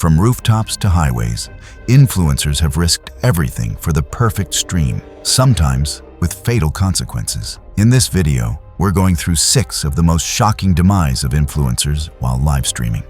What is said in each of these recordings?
From rooftops to highways, influencers have risked everything for the perfect stream, sometimes with fatal consequences. In this video, we're going through 6 of the most shocking demise of influencers while live streaming.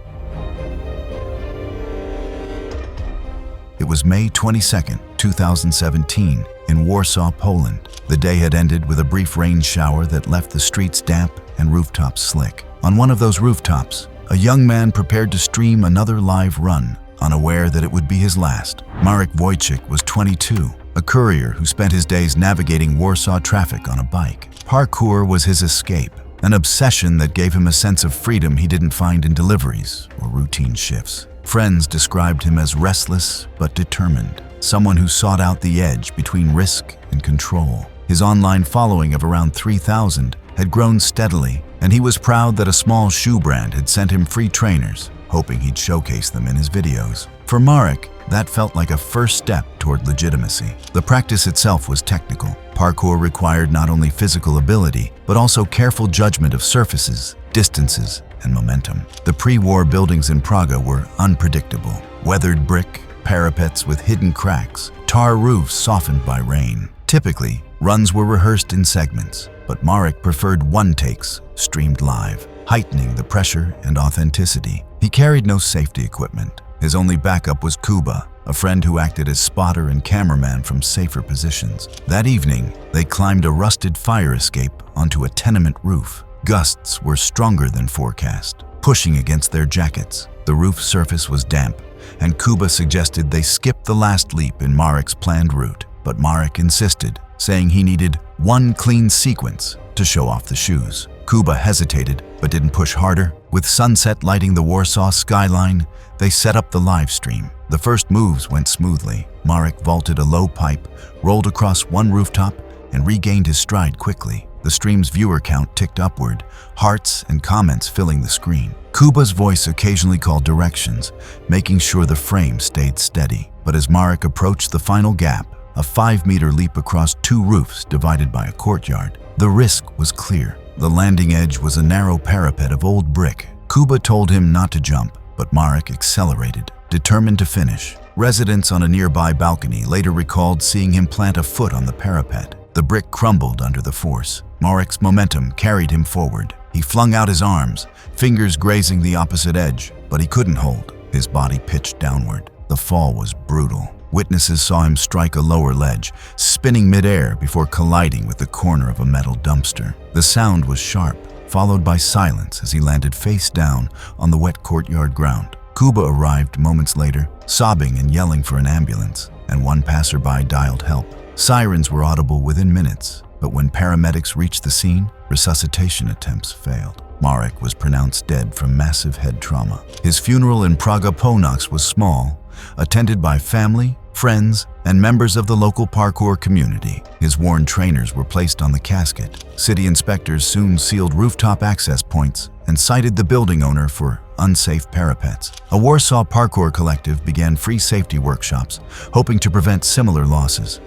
It was May 22, 2017, in Warsaw, Poland. The day had ended with a brief rain shower that left the streets damp and rooftops slick. On one of those rooftops, a young man prepared to stream another live run, unaware that it would be his last. Marek Wojcik was 22, a courier who spent his days navigating Warsaw traffic on a bike. Parkour was his escape, an obsession that gave him a sense of freedom he didn't find in deliveries or routine shifts. Friends described him as restless but determined, someone who sought out the edge between risk and control. His online following of around 3,000 had grown steadily, and he was proud that a small shoe brand had sent him free trainers, hoping he'd showcase them in his videos. For Marek, that felt like a first step toward legitimacy. The practice itself was technical. Parkour required not only physical ability, but also careful judgment of surfaces, distances, and momentum. The pre-war buildings in Prague were unpredictable. Weathered brick, parapets with hidden cracks, tar roofs softened by rain. Typically, runs were rehearsed in segments, but Marek preferred one-takes, streamed live, heightening the pressure and authenticity. He carried no safety equipment. His only backup was Kuba, a friend who acted as spotter and cameraman from safer positions. That evening, they climbed a rusted fire escape onto a tenement roof. Gusts were stronger than forecast, pushing against their jackets. The roof surface was damp, and Kuba suggested they skip the last leap in Marek's planned route. But Marek insisted, saying he needed one clean sequence to show off the shoes. Kuba hesitated, but didn't push harder. With sunset lighting the Warsaw skyline, they set up the live stream. The first moves went smoothly. Marek vaulted a low pipe, rolled across one rooftop, and regained his stride quickly. The stream's viewer count ticked upward, hearts and comments filling the screen. Kuba's voice occasionally called directions, making sure the frame stayed steady. But as Marek approached the final gap, a 5-meter leap across 2 roofs divided by a courtyard, the risk was clear. The landing edge was a narrow parapet of old brick. Kuba told him not to jump, but Marek accelerated, determined to finish. Residents on a nearby balcony later recalled seeing him plant a foot on the parapet. The brick crumbled under the force. Marek's momentum carried him forward. He flung out his arms, fingers grazing the opposite edge, but he couldn't hold. His body pitched downward. The fall was brutal. Witnesses saw him strike a lower ledge, spinning midair before colliding with the corner of a metal dumpster. The sound was sharp, followed by silence as he landed face down on the wet courtyard ground. Kuba arrived moments later, sobbing and yelling for an ambulance, and one passerby dialed help. Sirens were audible within minutes, but when paramedics reached the scene, resuscitation attempts failed. Marek was pronounced dead from massive head trauma. His funeral in Praga Północ was small, attended by family, friends, and members of the local parkour community. His worn trainers were placed on the casket. City inspectors soon sealed rooftop access points and cited the building owner for unsafe parapets. A Warsaw parkour collective began free safety workshops, hoping to prevent similar losses.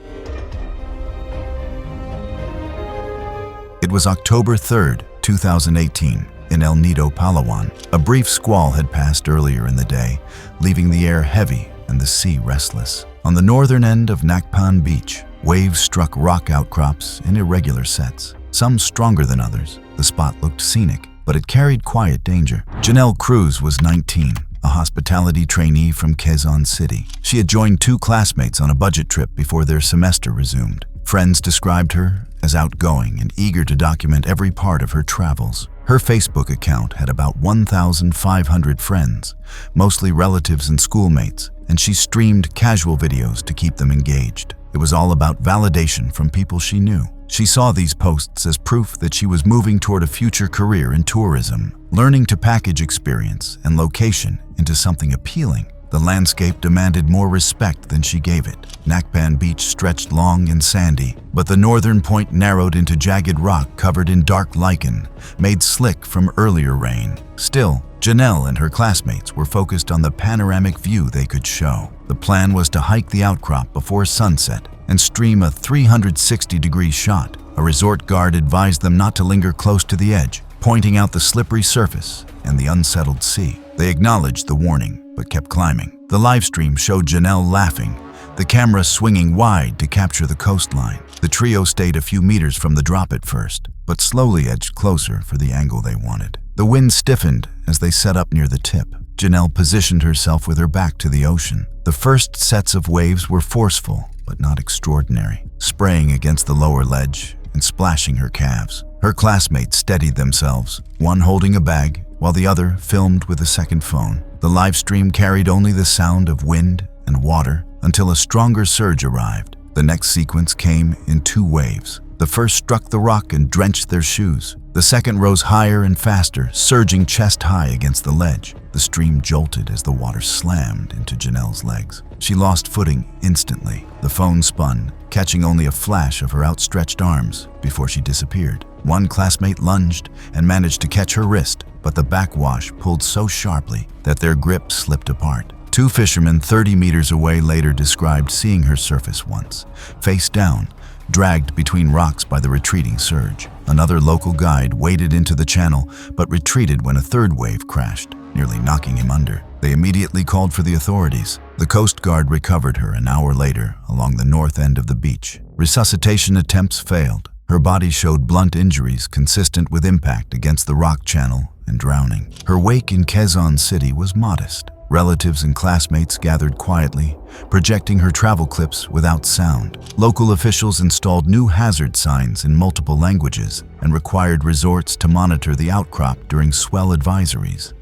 It was October 3, 2018, in El Nido, Palawan. A brief squall had passed earlier in the day, leaving the air heavy and the sea restless. On the northern end of Nakpan Beach, waves struck rock outcrops in irregular sets, some stronger than others. The spot looked scenic, but it carried quiet danger. Janelle Cruz was 19, a hospitality trainee from Quezon City. She had joined 2 classmates on a budget trip before their semester resumed. Friends described her as outgoing and eager to document every part of her travels. Her Facebook account had about 1,500 friends, mostly relatives and schoolmates, and she streamed casual videos to keep them engaged. It was all about validation from people she knew. She saw these posts as proof that she was moving toward a future career in tourism, learning to package experience and location into something appealing. The landscape demanded more respect than she gave it. Nakpan Beach stretched long and sandy, but the northern point narrowed into jagged rock covered in dark lichen, made slick from earlier rain. Still, Janelle and her classmates were focused on the panoramic view they could show. The plan was to hike the outcrop before sunset and stream a 360-degree shot. A resort guard advised them not to linger close to the edge, pointing out the slippery surface and the unsettled sea. They acknowledged the warning, but kept climbing. The livestream showed Janelle laughing, the camera swinging wide to capture the coastline. The trio stayed a few meters from the drop at first, but slowly edged closer for the angle they wanted. The wind stiffened as they set up near the tip. Janelle positioned herself with her back to the ocean. The first sets of waves were forceful, but not extraordinary, spraying against the lower ledge and splashing her calves. Her classmates steadied themselves, one holding a bag, while the other filmed with a second phone. The live stream carried only the sound of wind and water until a stronger surge arrived. The next sequence came in two waves. The first struck the rock and drenched their shoes. The second rose higher and faster, surging chest high against the ledge. The stream jolted as the water slammed into Janelle's legs. She lost footing instantly. The phone spun, catching only a flash of her outstretched arms before she disappeared. One classmate lunged and managed to catch her wrist, but the backwash pulled so sharply that their grip slipped apart. Two fishermen 30 meters away later described seeing her surface once, face down, dragged between rocks by the retreating surge. Another local guide waded into the channel, but retreated when a third wave crashed, nearly knocking him under. They immediately called for the authorities. The Coast Guard recovered her an hour later along the north end of the beach. Resuscitation attempts failed. Her body showed blunt injuries consistent with impact against the rock channel and drowning. Her wake in Quezon City was modest. Relatives and classmates gathered quietly, projecting her travel clips without sound. Local officials installed new hazard signs in multiple languages and required resorts to monitor the outcrop during swell advisories.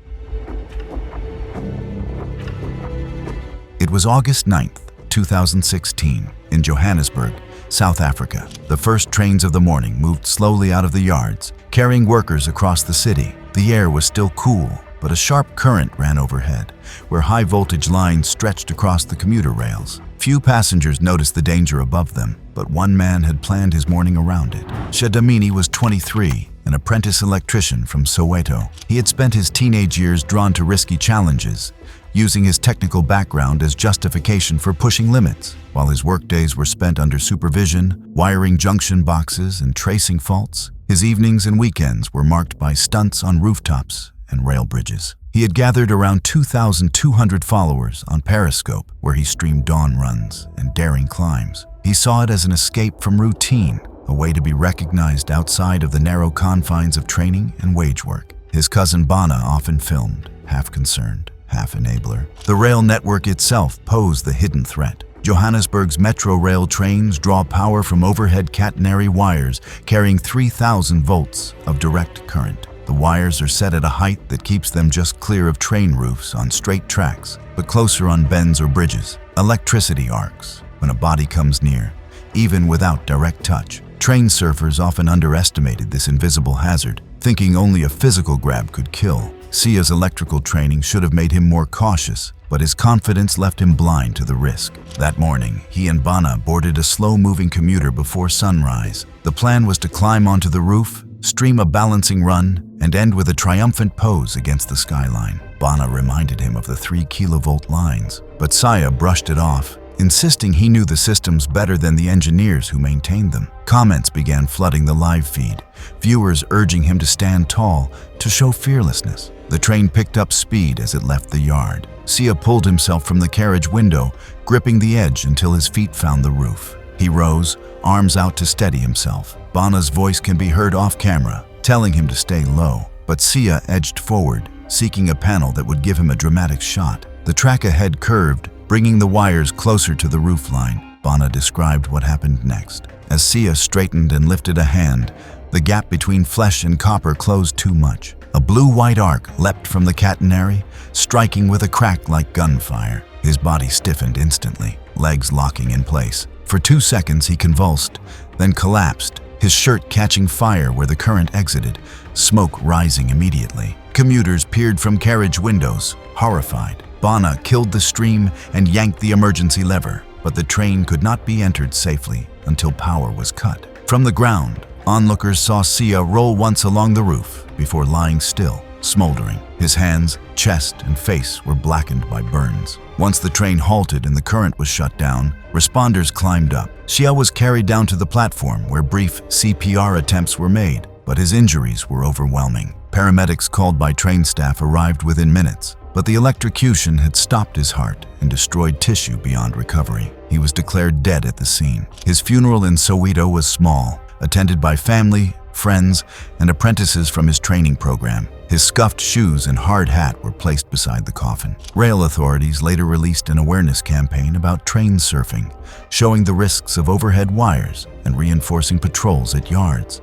It was August 9th, 2016, in Johannesburg, South Africa. The first trains of the morning moved slowly out of the yards, carrying workers across the city. The air was still cool, but a sharp current ran overhead, where high-voltage lines stretched across the commuter rails. Few passengers noticed the danger above them, but one man had planned his morning around it. Demise was 23, an apprentice electrician from Soweto. He had spent his teenage years drawn to risky challenges, using his technical background as justification for pushing limits. While his workdays were spent under supervision, wiring junction boxes and tracing faults, his evenings and weekends were marked by stunts on rooftops and rail bridges. He had gathered around 2,200 followers on Periscope, where he streamed dawn runs and daring climbs. He saw it as an escape from routine, a way to be recognized outside of the narrow confines of training and wage work. His cousin Bana often filmed, half concerned, half enabler. The rail network itself posed the hidden threat. Johannesburg's metro rail trains draw power from overhead catenary wires carrying 3,000 volts of direct current. The wires are set at a height that keeps them just clear of train roofs on straight tracks, but closer on bends or bridges. Electricity arcs when a body comes near, even without direct touch. Train surfers often underestimated this invisible hazard, thinking only a physical grab could kill. Sia's electrical training should have made him more cautious, but his confidence left him blind to the risk. That morning, he and Bana boarded a slow-moving commuter before sunrise. The plan was to climb onto the roof, stream a balancing run, and end with a triumphant pose against the skyline. Bana reminded him of the 3 kilovolt lines, but Sia brushed it off, insisting he knew the systems better than the engineers who maintained them. Comments began flooding the live feed, viewers urging him to stand tall, to show fearlessness. The train picked up speed as it left the yard. Sia pulled himself from the carriage window, gripping the edge until his feet found the roof. He rose, arms out to steady himself. Bana's voice can be heard off camera, telling him to stay low, but Sia edged forward, seeking a panel that would give him a dramatic shot. The track ahead curved, bringing the wires closer to the roofline. Bana described what happened next. As Sia straightened and lifted a hand, the gap between flesh and copper closed too much. A blue-white arc leapt from the catenary, striking with a crack like gunfire. His body stiffened instantly, legs locking in place. For 2 seconds he convulsed, then collapsed, his shirt catching fire where the current exited, smoke rising immediately. Commuters peered from carriage windows, horrified. Bana killed the stream and yanked the emergency lever, but the train could not be entered safely until power was cut. From the ground, onlookers saw Sia roll once along the roof before lying still, smoldering. His hands, chest, and face were blackened by burns. Once the train halted and the current was shut down, responders climbed up. Sia was carried down to the platform where brief CPR attempts were made. but his injuries were overwhelming. Paramedics called by train staff arrived within minutes, but the electrocution had stopped his heart and destroyed tissue beyond recovery. He was declared dead at the scene. His funeral in Soweto was small, attended by family, friends, and apprentices from his training program. His scuffed shoes and hard hat were placed beside the coffin. Rail authorities later released an awareness campaign about train surfing, showing the risks of overhead wires and reinforcing patrols at yards.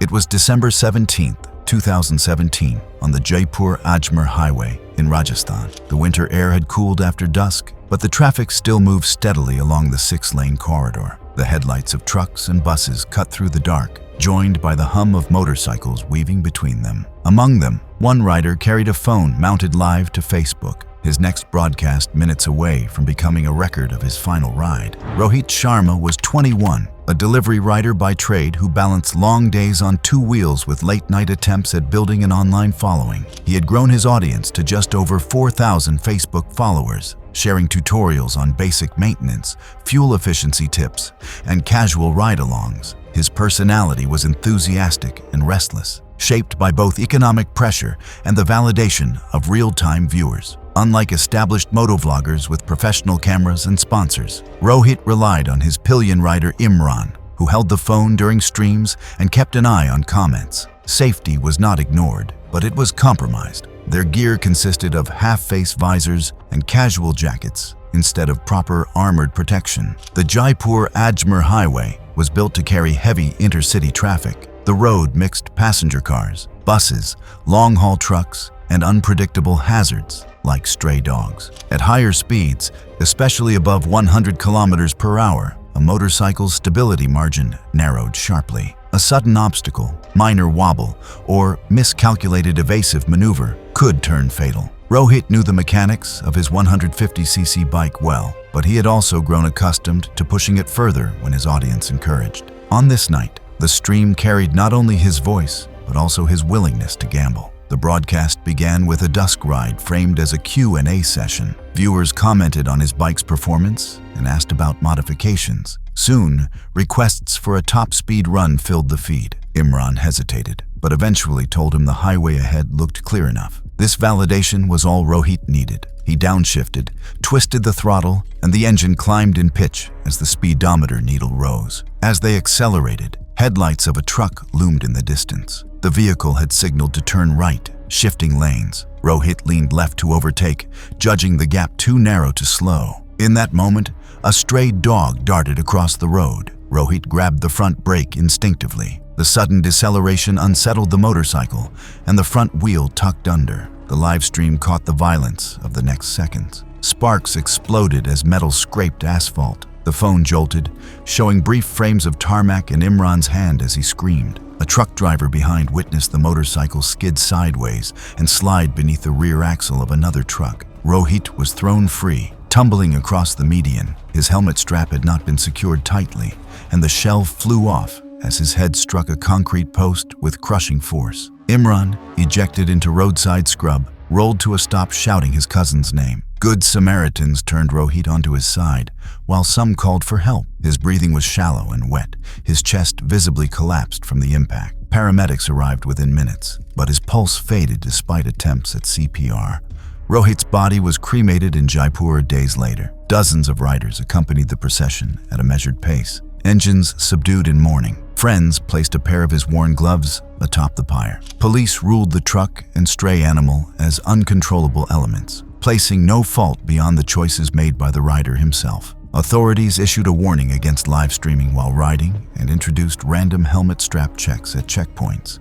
It was December 17, 2017, on the Jaipur-Ajmer highway in Rajasthan. The winter air had cooled after dusk, but the traffic still moved steadily along the 6-lane corridor. The headlights of trucks and buses cut through the dark, joined by the hum of motorcycles weaving between them. Among them, one rider carried a phone mounted live to Facebook, his next broadcast minutes away from becoming a record of his final ride. Rohit Sharma was 21, a delivery rider by trade who balanced long days on 2 wheels with late-night attempts at building an online following. He had grown his audience to just over 4,000 Facebook followers, sharing tutorials on basic maintenance, fuel efficiency tips, and casual ride-alongs. His personality was enthusiastic and restless, shaped by both economic pressure and the validation of real-time viewers. Unlike established motovloggers with professional cameras and sponsors, Rohit relied on his pillion rider Imran, who held the phone during streams and kept an eye on comments. Safety was not ignored, but it was compromised. Their gear consisted of half-face visors and casual jackets instead of proper armored protection. The Jaipur-Ajmer highway was built to carry heavy intercity traffic. The road mixed passenger cars, buses, long-haul trucks, and unpredictable hazards like stray dogs. At higher speeds, especially above 100 kilometers per hour, a motorcycle's stability margin narrowed sharply. A sudden obstacle, minor wobble, or miscalculated evasive maneuver could turn fatal. Rohit knew the mechanics of his 150cc bike well, but he had also grown accustomed to pushing it further when his audience encouraged. On this night, the stream carried not only his voice, but also his willingness to gamble. The broadcast began with a dusk ride framed as a Q&A session. Viewers commented on his bike's performance and asked about modifications. Soon, requests for a top-speed run filled the feed. Imran hesitated, but eventually told him the highway ahead looked clear enough. This validation was all Rohit needed. He downshifted, twisted the throttle, and the engine climbed in pitch as the speedometer needle rose. As they accelerated, headlights of a truck loomed in the distance. The vehicle had signaled to turn right, shifting lanes. Rohit leaned left to overtake, judging the gap too narrow to slow. In that moment, a stray dog darted across the road. Rohit grabbed the front brake instinctively. The sudden deceleration unsettled the motorcycle, and the front wheel tucked under. The live stream caught the violence of the next seconds. Sparks exploded as metal scraped asphalt. The phone jolted, showing brief frames of tarmac in Imran's hand as he screamed. A truck driver behind witnessed the motorcycle skid sideways and slide beneath the rear axle of another truck. Rohit was thrown free, tumbling across the median. His helmet strap had not been secured tightly, and the shell flew off as his head struck a concrete post with crushing force. Imran, ejected into roadside scrub, rolled to a stop shouting his cousin's name. Good Samaritans turned Rohit onto his side, while some called for help. His breathing was shallow and wet. His chest visibly collapsed from the impact. Paramedics arrived within minutes, but his pulse faded despite attempts at CPR. Rohit's body was cremated in Jaipur days later. Dozens of riders accompanied the procession at a measured pace. Engines subdued in mourning. Friends placed a pair of his worn gloves atop the pyre. Police ruled the truck and stray animal as uncontrollable elements, placing no fault beyond the choices made by the rider himself. Authorities issued a warning against live streaming while riding and introduced random helmet strap checks at checkpoints.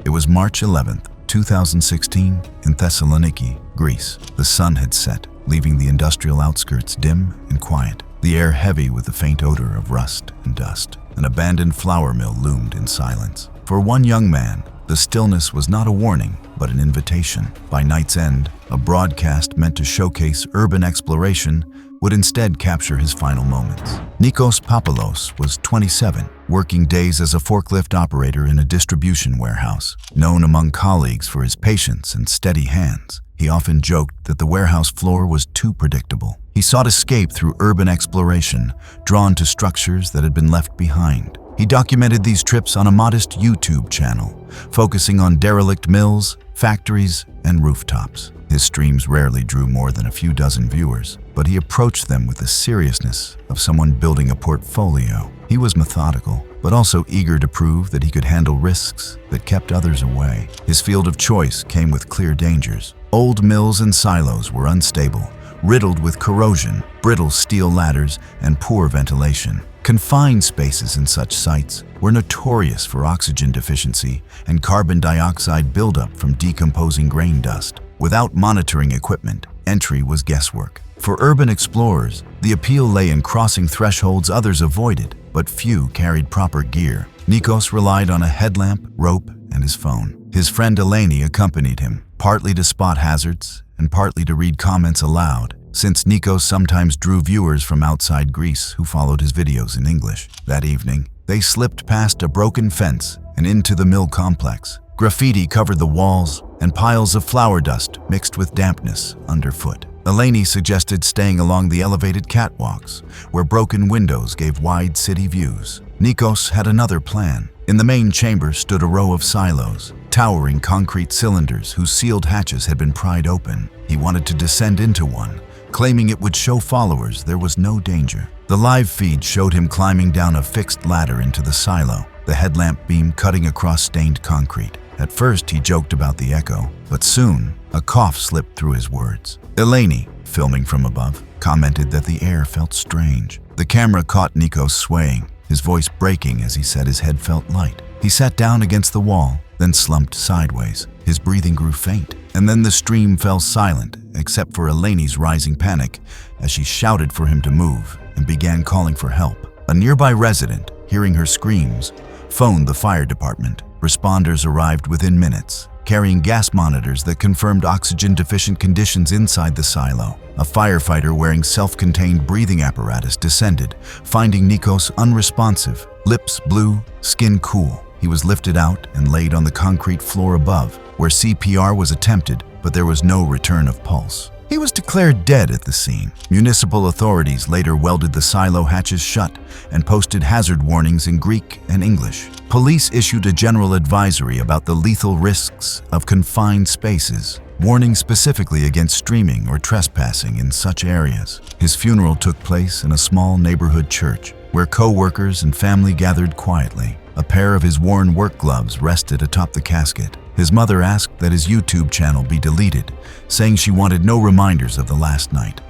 It was March 11, 2016, in Thessaloniki, Greece. The sun had set, leaving the industrial outskirts dim and quiet, the air heavy with the faint odor of rust and dust. An abandoned flour mill loomed in silence. For one young man, the stillness was not a warning, but an invitation. By night's end, a broadcast meant to showcase urban exploration would instead capture his final moments. Nikos Papalos was 27, working days as a forklift operator in a distribution warehouse. Known among colleagues for his patience and steady hands, he often joked that the warehouse floor was too predictable. He sought escape through urban exploration, drawn to structures that had been left behind. He documented these trips on a modest YouTube channel, focusing on derelict mills, factories, and rooftops. His streams rarely drew more than a few dozen viewers, but he approached them with the seriousness of someone building a portfolio. He was methodical, but also eager to prove that he could handle risks that kept others away. His field of choice came with clear dangers. Old mills and silos were unstable, riddled with corrosion, brittle steel ladders, and poor ventilation. Confined spaces in such sites were notorious for oxygen deficiency and carbon dioxide buildup from decomposing grain dust. Without monitoring equipment, entry was guesswork. For urban explorers, the appeal lay in crossing thresholds others avoided, but few carried proper gear. Nikos relied on a headlamp, rope, and his phone. His friend Eleni accompanied him, partly to spot hazards and partly to read comments aloud, since Nikos sometimes drew viewers from outside Greece who followed his videos in English. That evening, they slipped past a broken fence and into the mill complex. Graffiti covered the walls, and piles of flour dust mixed with dampness underfoot. Eleni suggested staying along the elevated catwalks, where broken windows gave wide city views. Nikos had another plan. In the main chamber stood a row of silos, towering concrete cylinders whose sealed hatches had been pried open. He wanted to descend into one, claiming it would show followers there was no danger. The live feed showed him climbing down a fixed ladder into the silo, the headlamp beam cutting across stained concrete. At first, he joked about the echo, but soon, a cough slipped through his words. Eleni, filming from above, commented that the air felt strange. The camera caught Nikos swaying, his voice breaking as he said his head felt light. He sat down against the wall, then slumped sideways. His breathing grew faint, and then the stream fell silent, except for Eleni's rising panic as she shouted for him to move and began calling for help. A nearby resident, hearing her screams, phoned the fire department. Responders arrived within minutes, carrying gas monitors that confirmed oxygen-deficient conditions inside the silo. A firefighter wearing self-contained breathing apparatus descended, finding Nikos unresponsive, lips blue, skin cool. He was lifted out and laid on the concrete floor above, where CPR was attempted, but there was no return of pulse. He was declared dead at the scene. Municipal authorities later welded the silo hatches shut and posted hazard warnings in Greek and English. Police issued a general advisory about the lethal risks of confined spaces, warning specifically against streaming or trespassing in such areas. His funeral took place in a small neighborhood church, where co-workers and family gathered quietly. A pair of his worn work gloves rested atop the casket. His mother asked that his YouTube channel be deleted, saying she wanted no reminders of the last night.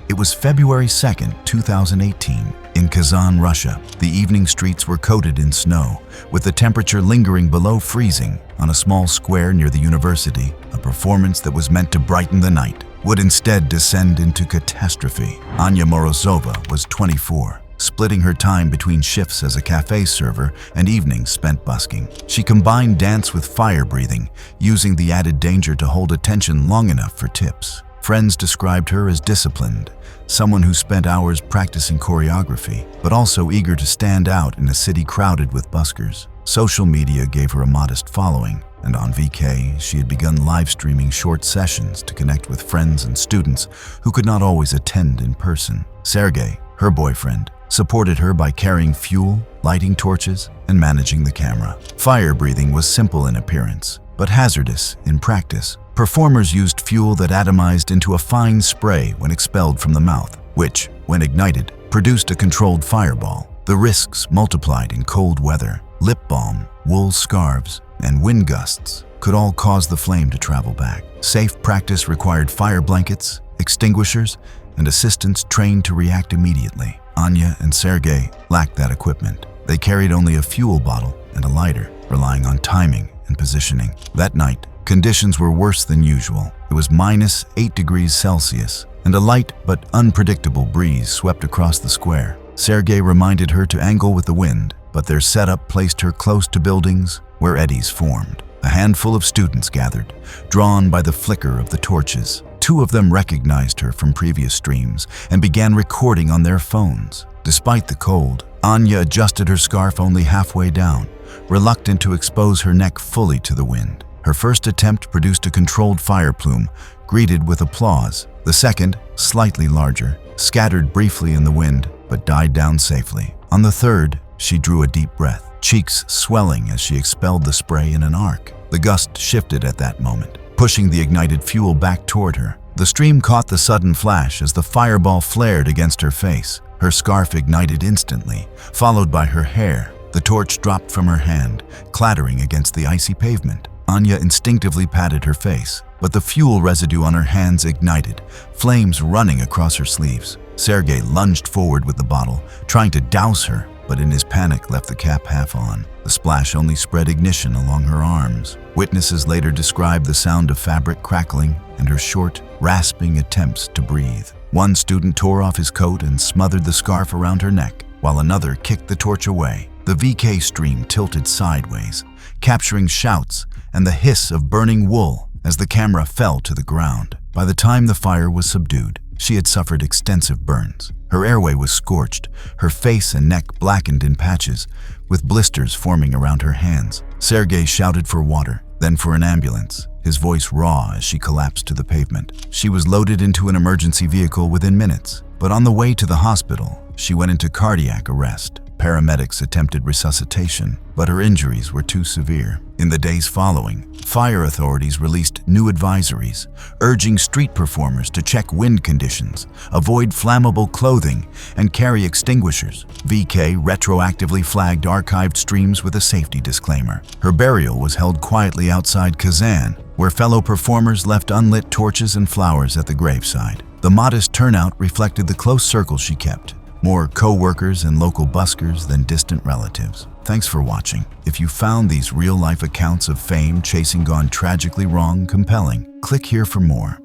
It was February 2nd, 2018, in Kazan, Russia. The evening streets were coated in snow, with the temperature lingering below freezing. On a small square near the university, a performance that was meant to brighten the night would instead descend into catastrophe. Anya Morozova was 24. Splitting her time between shifts as a cafe server and evenings spent busking. She combined dance with fire breathing, using the added danger to hold attention long enough for tips. Friends described her as disciplined, someone who spent hours practicing choreography, but also eager to stand out in a city crowded with buskers. Social media gave her a modest following, and on VK, she had begun live streaming short sessions to connect with friends and students who could not always attend in person. Sergey, her boyfriend, supported her by carrying fuel, lighting torches, and managing the camera. Fire breathing was simple in appearance, but hazardous in practice. Performers used fuel that atomized into a fine spray when expelled from the mouth, which, when ignited, produced a controlled fireball. The risks multiplied in cold weather. Lip balm, wool scarves, and wind gusts could all cause the flame to travel back. Safe practice required fire blankets, extinguishers, and assistants trained to react immediately. Anya and Sergey lacked that equipment. They carried only a fuel bottle and a lighter, relying on timing and positioning. That night, conditions were worse than usual. It was -8 degrees Celsius, and a light but unpredictable breeze swept across the square. Sergey reminded her to angle with the wind, but their setup placed her close to buildings where eddies formed. A handful of students gathered, drawn by the flicker of the torches. Two of them recognized her from previous streams and began recording on their phones. Despite the cold, Anya adjusted her scarf only halfway down, reluctant to expose her neck fully to the wind. Her first attempt produced a controlled fire plume, greeted with applause. The second, slightly larger, scattered briefly in the wind, but died down safely. On the third, she drew a deep breath, cheeks swelling as she expelled the spray in an arc. The gust shifted at that moment, pushing the ignited fuel back toward her. The stream caught the sudden flash as the fireball flared against her face. Her scarf ignited instantly, followed by her hair. The torch dropped from her hand, clattering against the icy pavement. Anya instinctively patted her face, but the fuel residue on her hands ignited, flames running across her sleeves. Sergei lunged forward with the bottle, trying to douse her, but in his panic left the cap half on. The splash only spread ignition along her arms. Witnesses later described the sound of fabric crackling and her short, rasping attempts to breathe. One student tore off his coat and smothered the scarf around her neck, while another kicked the torch away. The VK stream tilted sideways, capturing shouts and the hiss of burning wool as the camera fell to the ground. By the time the fire was subdued, she had suffered extensive burns. Her airway was scorched, her face and neck blackened in patches, with blisters forming around her hands. Sergei shouted for water, then for an ambulance, his voice raw as she collapsed to the pavement. She was loaded into an emergency vehicle within minutes, but on the way to the hospital, she went into cardiac arrest. Paramedics attempted resuscitation, but her injuries were too severe. In the days following, fire authorities released new advisories, urging street performers to check wind conditions, avoid flammable clothing, and carry extinguishers. VK retroactively flagged archived streams with a safety disclaimer. Her burial was held quietly outside Kazan, where fellow performers left unlit torches and flowers at the graveside. The modest turnout reflected the close circle she kept, more co-workers and local buskers than distant relatives. Thanks for watching. If you found these real-life accounts of fame chasing gone tragically wrong compelling, click here for more.